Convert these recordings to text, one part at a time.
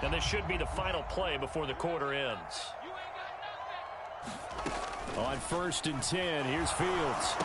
And this should be the final play before the quarter ends. On 1st and 10, here's Fields.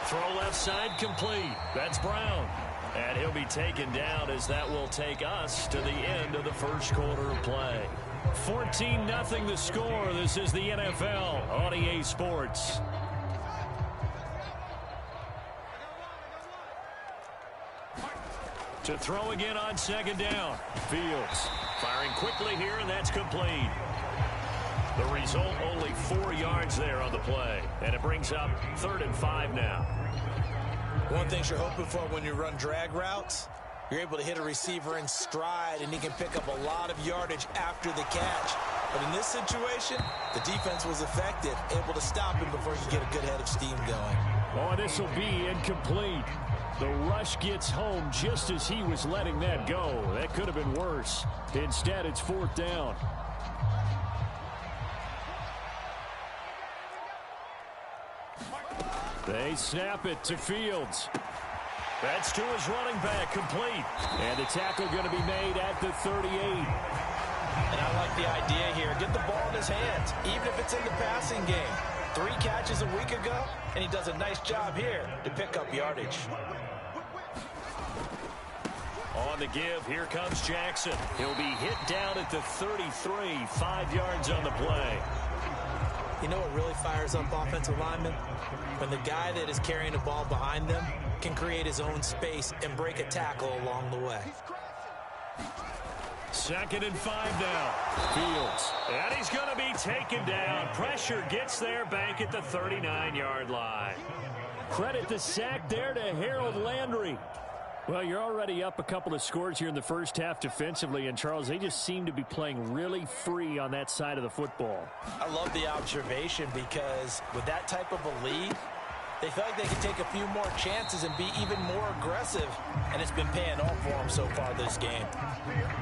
Throw left side complete. That's Brown. And he'll be taken down as that will take us to the end of the first quarter of play. 14-0 the score. This is the NFL on EA Sports. To throw again on 2nd down. Fields firing quickly here, and that's complete. The result, only 4 yards there on the play. And it brings up 3rd and 5 now. One thing you're hoping for when you run drag routes, you're able to hit a receiver in stride, and he can pick up a lot of yardage after the catch. But in this situation, the defense was effective, able to stop him before he could get a good head of steam going. Oh, this will be incomplete. The rush gets home just as he was letting that go. That could have been worse. Instead, it's 4th down. They snap it to Fields. That's to his running back, complete. And the tackle going to be made at the 38. And I like the idea here. Get the ball in his hands, even if it's in the passing game. 3 catches a week ago, and he does a nice job here to pick up yardage. On the give, here comes Jackson. He'll be hit down at the 33, 5 yards on the play. You know what really fires up offensive linemen? When the guy that is carrying the ball behind them can create his own space and break a tackle along the way. 2nd and 5 now. Fields. And he's going to be taken down. Pressure gets there back at the 39-yard line. Credit the sack there to Harold Landry. Well, you're already up a couple of scores here in the first half defensively, and Charles, they just seem to be playing really free on that side of the football. I love the observation because with that type of a lead, they feel like they can take a few more chances and be even more aggressive, and it's been paying off for them so far this game.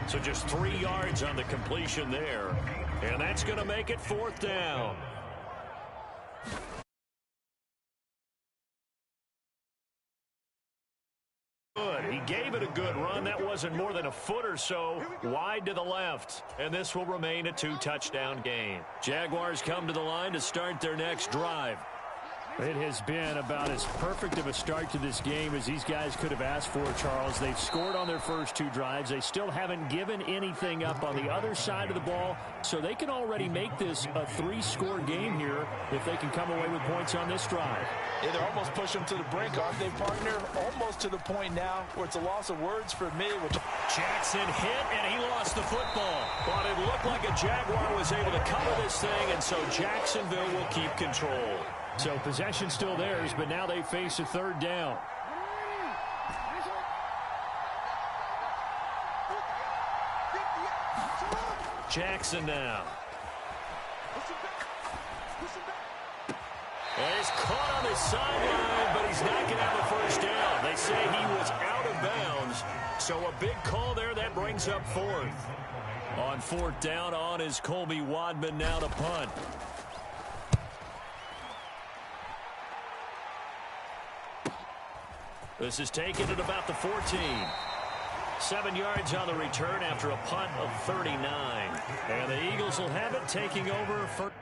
So just 3 yards on the completion there, and that's going to make it 4th down. Good. He gave it a good run. That wasn't more than a foot or so wide to the left. And this will remain a 2-touchdown game. Jaguars come to the line to start their next drive. It has been about as perfect of a start to this game as these guys could have asked for, Charles. They've scored on their first 2 drives. They still haven't given anything up on the other side of the ball, so they can already make this a 3-score game here if they can come away with points on this drive. Yeah, they're almost pushing them to the brink, aren't they, partner? Almost to the point now where it's a loss of words for me. Jackson hit, and he lost the football. But it looked like a Jaguar was able to cover this thing, and so Jacksonville will keep control. So possession still theirs, but now they face a 3rd down. Jackson now. And he's caught on his sideline, but he's not going to have a first down. They say he was out of bounds, so a big call there that brings up 4th. On 4th down on is Colby Wadman now to punt. This is taken at about the 14. 7 yards on the return after a punt of 39. And the Eagles will have it, taking over for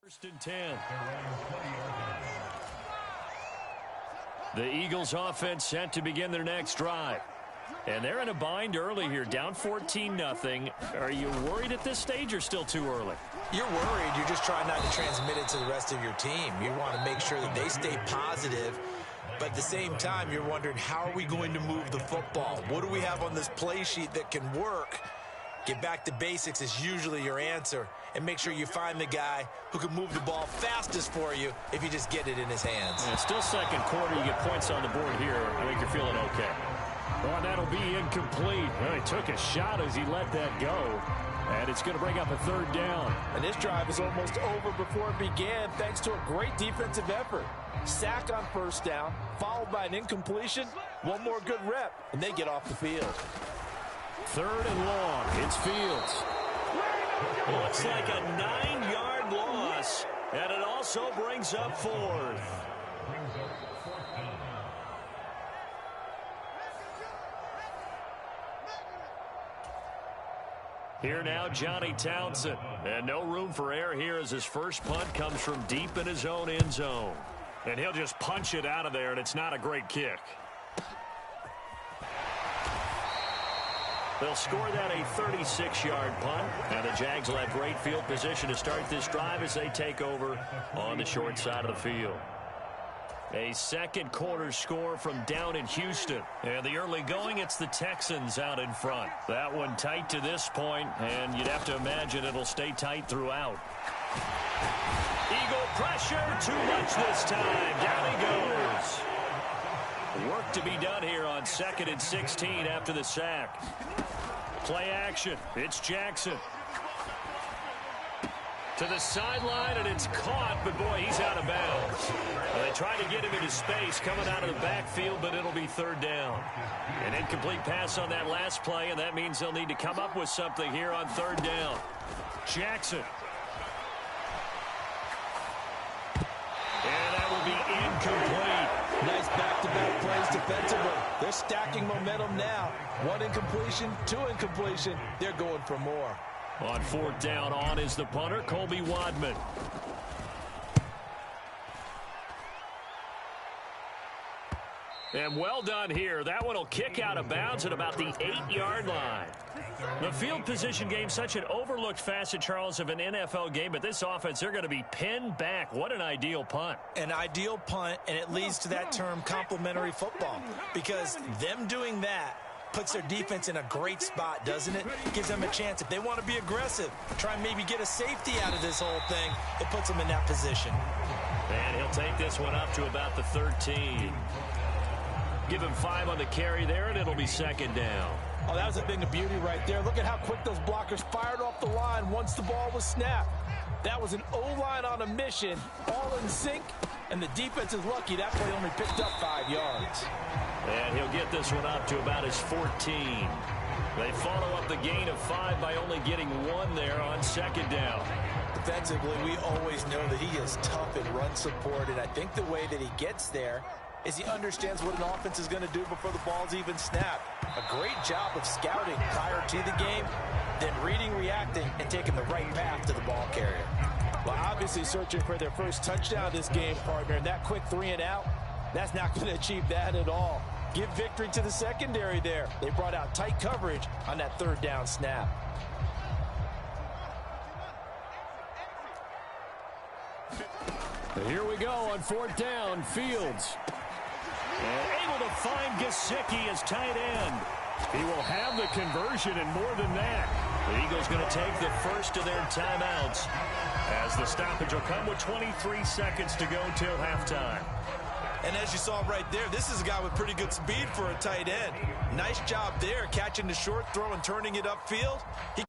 First and 10. The Eagles offense set to begin their next drive. And they're in a bind early here, down 14-0. Are you worried at this stage or still too early? You're worried. You're just trying not to transmit it to the rest of your team. You want to make sure that they stay positive. But at the same time, you're wondering, how are we going to move the football? What do we have on this play sheet that can work? Get back to basics is usually your answer. And make sure you find the guy who can move the ball fastest for you if you just get it in his hands. And still second quarter. You get points on the board here. I think you're feeling okay. Well, that'll be incomplete. Well, he took a shot as he let that go. And it's going to bring up a third down. And this drive is almost over before it began thanks to a great defensive effort. Sack on first down, followed by an incompletion. One more good rep, and they get off the field. Third and long. It's Fields. Looks like a 9-yard loss. And it also brings up fourth. Here now, Johnny Townsend. And no room for error here as his first punt comes from deep in his own end zone. And he'll just punch it out of there, and it's not a great kick. They'll score that a 36-yard punt. And the Jags will have great field position to start this drive as they take over on the short side of the field. A second quarter score from down in Houston. And the early going, it's the Texans out in front. That one tight to this point, and you'd have to imagine it'll stay tight throughout. Eagle pressure, too much this time. Down he goes. Work to be done here on 2nd and 16 after the sack. Play action. It's Jackson. To the sideline, and it's caught, but boy, he's out of bounds. Well, they tried to get him into space coming out of the backfield, but it'll be third down. An incomplete pass on that last play, and that means they'll need to come up with something here on third down. Jackson. And that will be incomplete. Nice back-to-back plays defensively. They're stacking momentum now. One incompletion, two incompletion. They're going for more. On fourth down, on is the punter, Colby Wadman. And well done here. That one will kick out of bounds at about the 8-yard line. The field position game, such an overlooked facet, Charles, of an NFL game, but this offense, they're going to be pinned back. What an ideal punt. An ideal punt, and it leads to that term complementary football, because them doing that puts their defense in a great spot, doesn't it? Gives them a chance. If they want to be aggressive, try and maybe get a safety out of this whole thing, it puts them in that position. And he'll take this one up to about the 13. Give him 5 on the carry there, and it'll be second down. Oh, that was a thing of beauty right there. Look at how quick those blockers fired off the line once the ball was snapped. That was an O-line on a mission, all in sync, and the defense is lucky that play only picked up 5 yards. And he'll get this one up to about his 14. They follow up the gain of 5 by only getting 1 there on second down. Defensively, we always know that he is tough in run support, and I think the way that he gets there is he understands what an offense is going to do before the ball's even snapped. A great job of scouting prior to the game, then reading, reacting, and taking the right path to the ball carrier. Well, obviously searching for their first touchdown this game, partner, and that quick 3 and out, that's not going to achieve that at all. Give victory to the secondary there. They brought out tight coverage on that third down snap. Here we go on fourth down. Fields. And able to find Gesicki as tight end. He will have the conversion and more than that. The Eagles going to take the first of their timeouts as the stoppage will come with 23 seconds to go till halftime. And as you saw right there, this is a guy with pretty good speed for a tight end. Nice job there, catching the short throw and turning it upfield. He